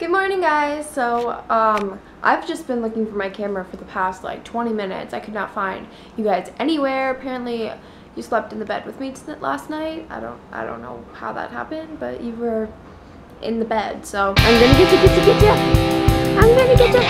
Good morning, guys. So I've just been looking for my camera for the past like 20 minutes. I could not find you guys anywhere. Apparently you slept in the bed with me last night. I don't know how that happened, but you were in the bed. So I'm gonna get you. I'm gonna get you.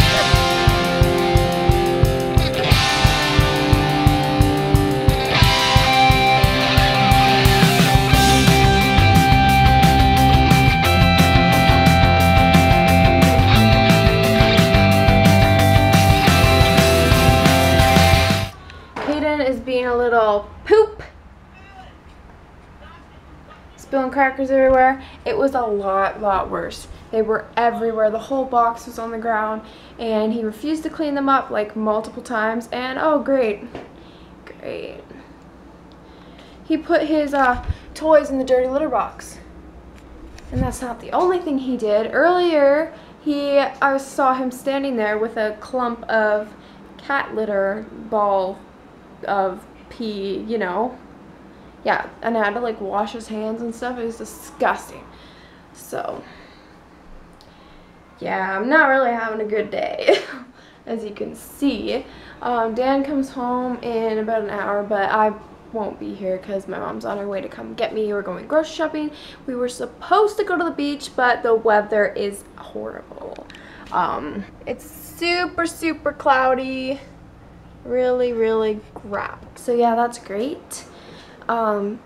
Is being a little poop, spilling crackers everywhere. It was a lot worse. They were everywhere. The whole box was on the ground, and he refused to clean them up like multiple times. And oh, great, he put his toys in the dirty litter box. And that's not the only thing he did. Earlier, I saw him standing there with a clump of cat litter ball of pee, you know. Yeah, and I had to like wash his hands and stuff. It was disgusting. So yeah, I'm not really having a good day as you can see. Dan comes home in about an hour, but I won't be here because my mom's on her way to come get me. We're going grocery shopping. We were supposed to go to the beach, but the weather is horrible. It's super cloudy. Really crap. So yeah, that's great.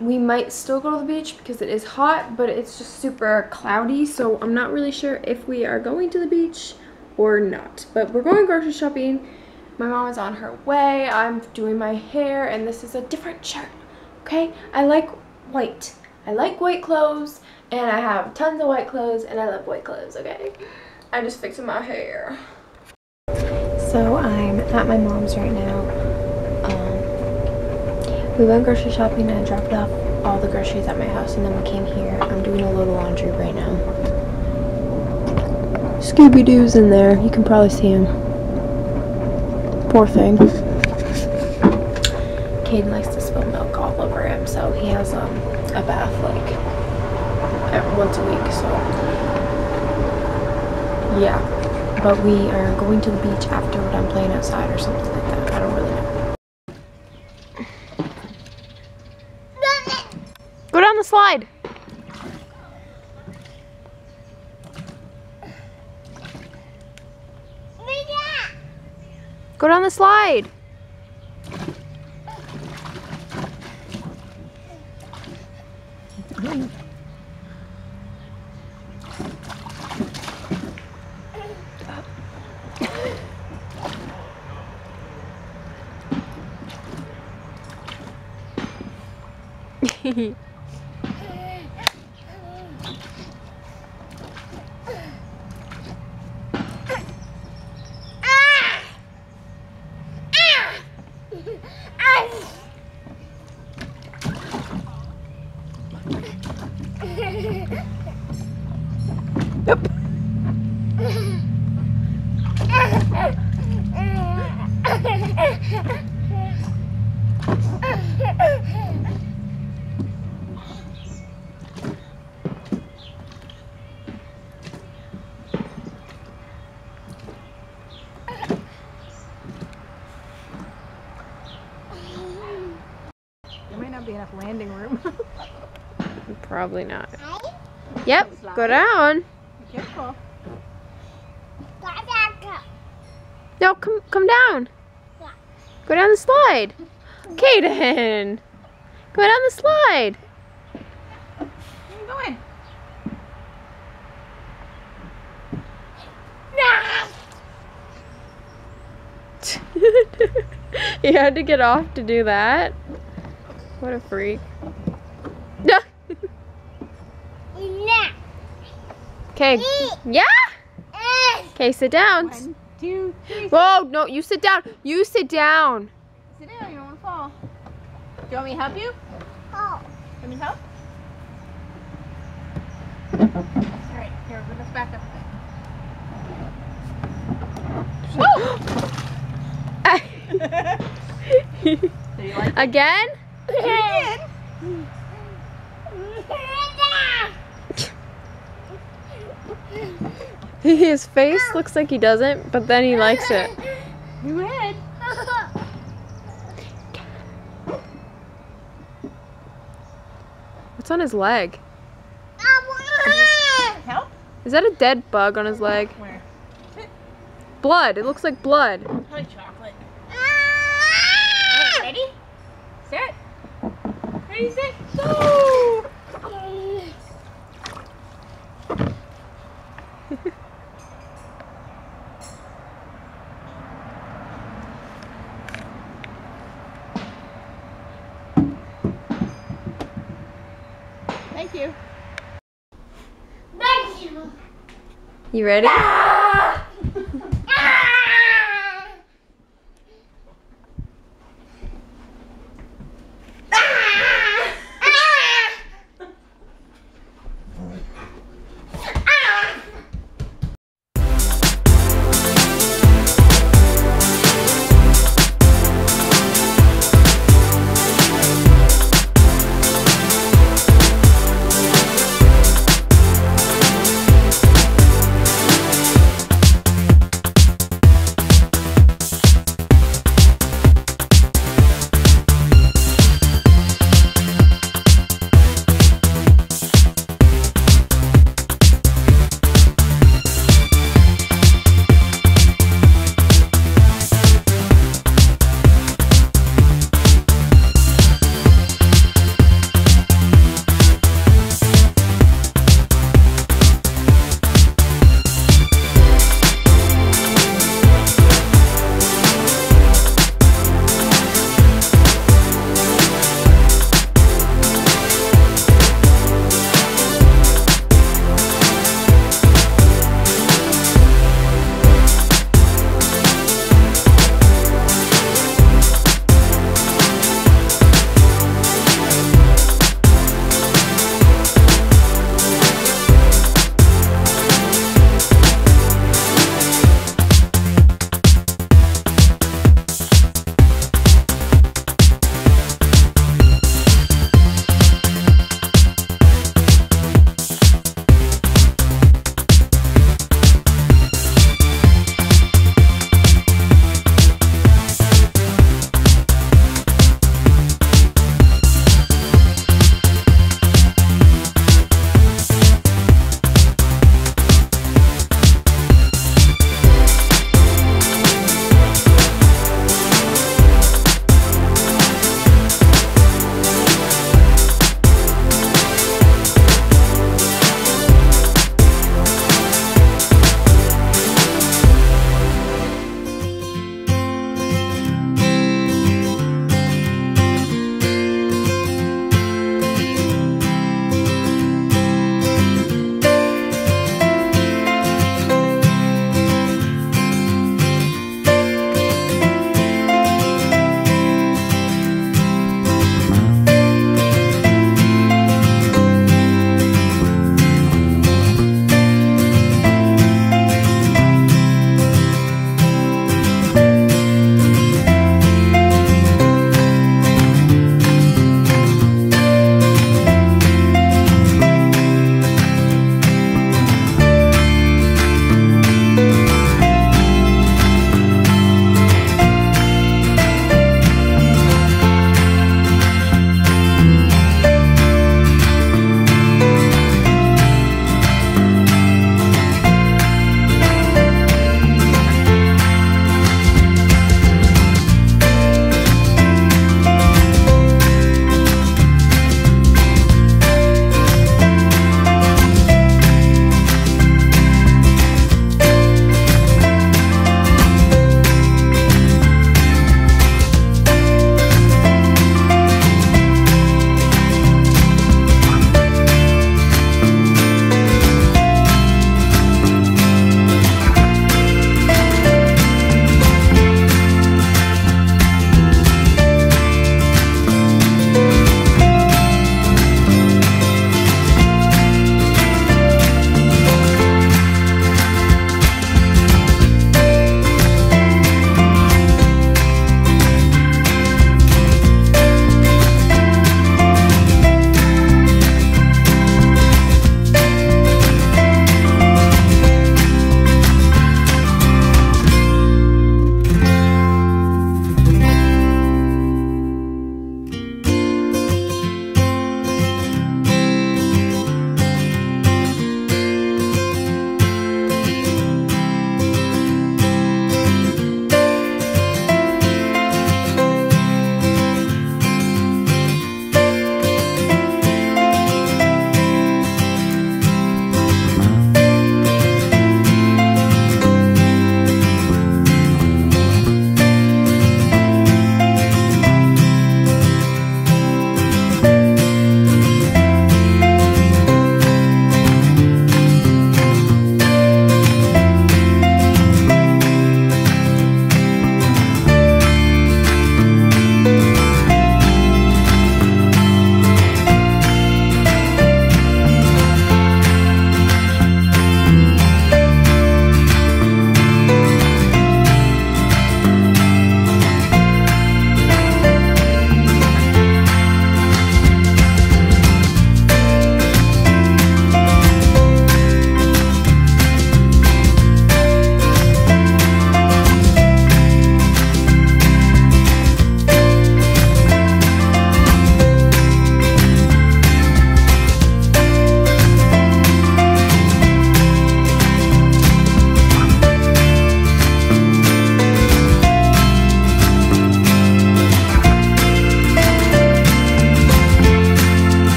We might still go to the beach because it is hot, but it's just super cloudy, so I'm not really sure if we are going to the beach or not. But we're going grocery shopping. My mom is on her way. I'm doing my hair, and this is a different shirt. Okay, I like white. I like white clothes, and I have tons of white clothes, and I love white clothes. Okay, I'm just fixing my hair. So I'm at my mom's right now. We went grocery shopping and I dropped off all the groceries at my house, and then we came here. I'm doing a load of laundry right now. Scooby-Doo's in there. You can probably see him. Poor thing. Caden likes to spill milk all over him, so he has a bath like once a week. So yeah. But we are going to the beach after we're done playing outside or something like that. I don't really know. Go down the slide. Go down the slide. Yep. There might not be enough landing room. Probably not. Yep, go down. Be careful. No, come down. Go down the slide. Caden, go down the slide. Where are you going? You had to get off to do that. What a freak. Okay. Yeah? Okay, sit down. 1, 2, 3. Whoa, no, you sit down. You sit down. Sit down, you don't want to fall. Do you want me to help you? Oh. Want me to help? Alright, here, let's back up a bit. Woo! So you like it? Again? Again? His face looks like he doesn't, but then he likes it. Go ahead. What's on his leg? Help? Is that a dead bug on his leg? Where? Blood. It looks like blood. Probably chocolate. Alright, ready? Set. Ready, set, go! Thank you. Thank you. You ready?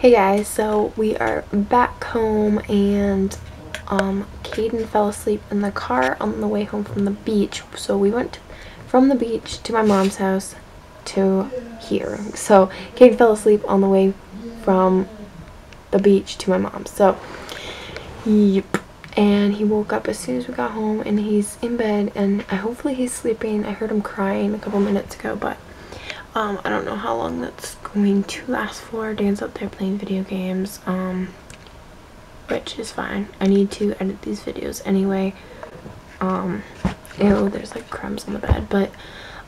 Hey guys, so we are back home and Caden fell asleep in the car on the way home from the beach. So we went from the beach to my mom's house to here. So Caden fell asleep on the way from the beach to my mom's. So yep. And he woke up as soon as we got home and he's in bed and hopefully he's sleeping. I heard him crying a couple minutes ago, but I don't know how long that's going to last for. Dan's up there playing video games, which is fine. I need to edit these videos anyway. Ew, there's like crumbs on the bed, but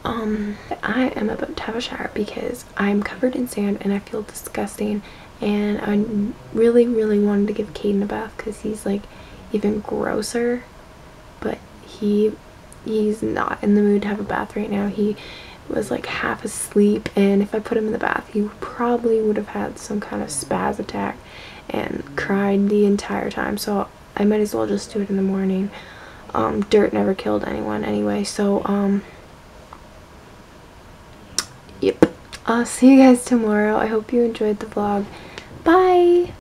I am about to have a shower because I'm covered in sand and I feel disgusting, and I really wanted to give Caden a bath because he's like even grosser, but he's not in the mood to have a bath right now. He was like half asleep, and if I put him in the bath he probably would have had some kind of spaz attack and cried the entire time, so I might as well just do it in the morning. Dirt never killed anyone anyway, so yep. I'll see you guys tomorrow. I hope you enjoyed the vlog. Bye!